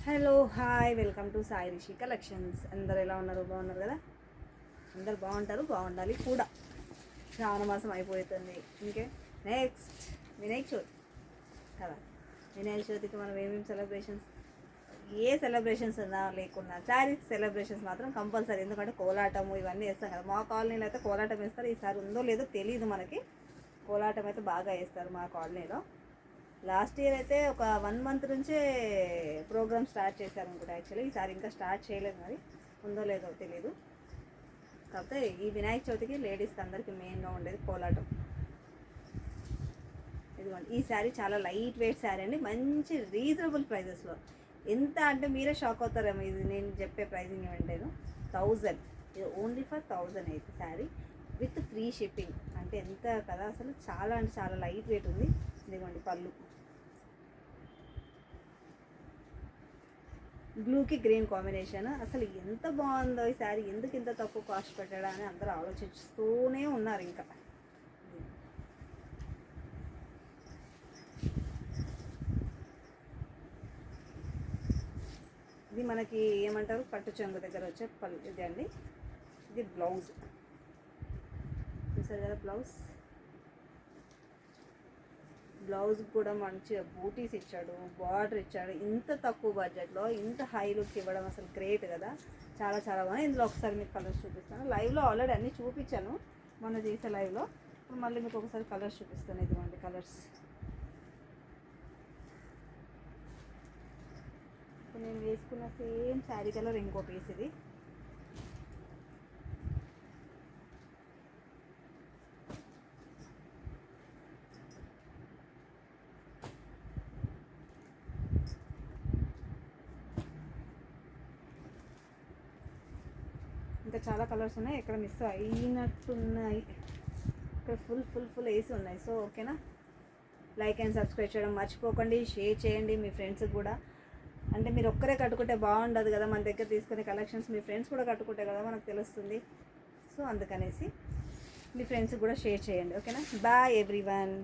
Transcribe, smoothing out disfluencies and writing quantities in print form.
Hello hi welcome to Sai Rishi collections. అందరు ఎలా ఉన్నారు? బాగున్నారు కదా? అందరు బాగుంటారు, బాగుండాలి కూడా. శ్రావణ మాసం అయిపోతుంది. ఇంకే నెక్స్ట్ వినాయక చవితి కదా. వినాయక చవితికి మనం ఏమేమి సెలబ్రేషన్స్, ఏ సెలబ్రేషన్స్ ఉన్నా లేకున్నా శారీ సెలబ్రేషన్స్ మాత్రం కంపల్సరీ. ఎందుకంటే కోలాటము ఇవన్నీ వేస్తాం కదా. మా కాలనీలో అయితే కోలాటం వేస్తారు. ఈసారి ఉందో లేదో తెలియదు మనకి. కోలాటం అయితే బాగా వేస్తారు మా కాలనీలో. లాస్ట్ ఇయర్ అయితే ఒక 1 మంత్ నుంచే ప్రోగ్రామ్ స్టార్ట్ చేశారు అనుకుంటా. యాక్చువల్లీ ఈసారి ఇంకా స్టార్ట్ చేయలేదు, మరి ఉందో లేదో తెలియదు. కాకపోతే ఈ వినాయక చవితికి లేడీస్కి అందరికీ మెయిన్గా ఉండేది కోలాటం. ఇదిగోండి, ఈ శారీ చాలా లైట్ వెయిట్ శారీ అండి, మంచి రీజనబుల్ ప్రైజెస్లో. ఎంత అంటే మీరే షాక్ అవుతారేమో, ఇది నేను చెప్పే ప్రైజింగ్ ఏమంటేను 1000. ఇది ఓన్లీ ఫర్ 1000 అయితే శారీ విత్ ఫ్రీ షిప్పింగ్. అంటే ఎంత కదా అసలు, చాలా అంటే చాలా లైట్ వెయిట్ ఉంది. ఇదిగోండి పళ్ళు, బ్లూకి గ్రీన్ కాంబినేషన్. అసలు ఎంత బాగుందో ఈ శారీ, ఎందుకు ఇంత తక్కువ కాస్ట్ పెట్టడా అని అందరూ ఆలోచిస్తూనే ఉన్నారు. ఇంకా ఇది మనకి ఏమంటారు, పట్టు చెంగు దగ్గర వచ్చే పళ్ళు. ఇది అండి, ఇది బ్లౌజ్. చూసారు కదా బ్లౌజ్. బ్లౌజ్ కూడా మంచిగా బూటీస్ ఇచ్చాడు, బార్డర్ ఇచ్చాడు. ఇంత తక్కువ బడ్జెట్లో ఇంత హై లుక్ ఇవ్వడం అసలు గ్రేట్ కదా. చాలా చాలా బాగుంది. ఇందులో ఒకసారి మీకు కలర్స్ చూపిస్తాను. లైవ్లో ఆల్రెడీ అన్నీ చూపించాను మొన్న చేసే లైవ్లో. ఇప్పుడు మళ్ళీ మీకు ఒకసారి కలర్స్ చూపిస్తాను. ఇదిగోండి కలర్స్. ఇప్పుడు నేను వేసుకున్న సేమ్ శారీ కలర్ ఇంకో పీస్ ఇది. ఇంకా చాలా కలర్స్ ఉన్నాయి, ఇక్కడ మిస్ అయినట్టున్నాయి. ఇక్కడ ఫుల్ వేసి ఉన్నాయి. సో ఓకేనా, లైక్ అండ్ సబ్స్క్రైబ్ చేయడం మర్చిపోకండి. షేర్ చేయండి మీ ఫ్రెండ్స్కి కూడా. అంటే మీరు ఒక్కరే కట్టుకుంటే బాగుండదు కదా, మన దగ్గర తీసుకునే కలెక్షన్స్ మీ ఫ్రెండ్స్ కూడా కట్టుకుంటే కదా మనకు తెలుస్తుంది. సో అందుకనేసి మీ ఫ్రెండ్స్కి కూడా షేర్ చేయండి. ఓకేనా, బాయ్ ఎవ్రీవన్.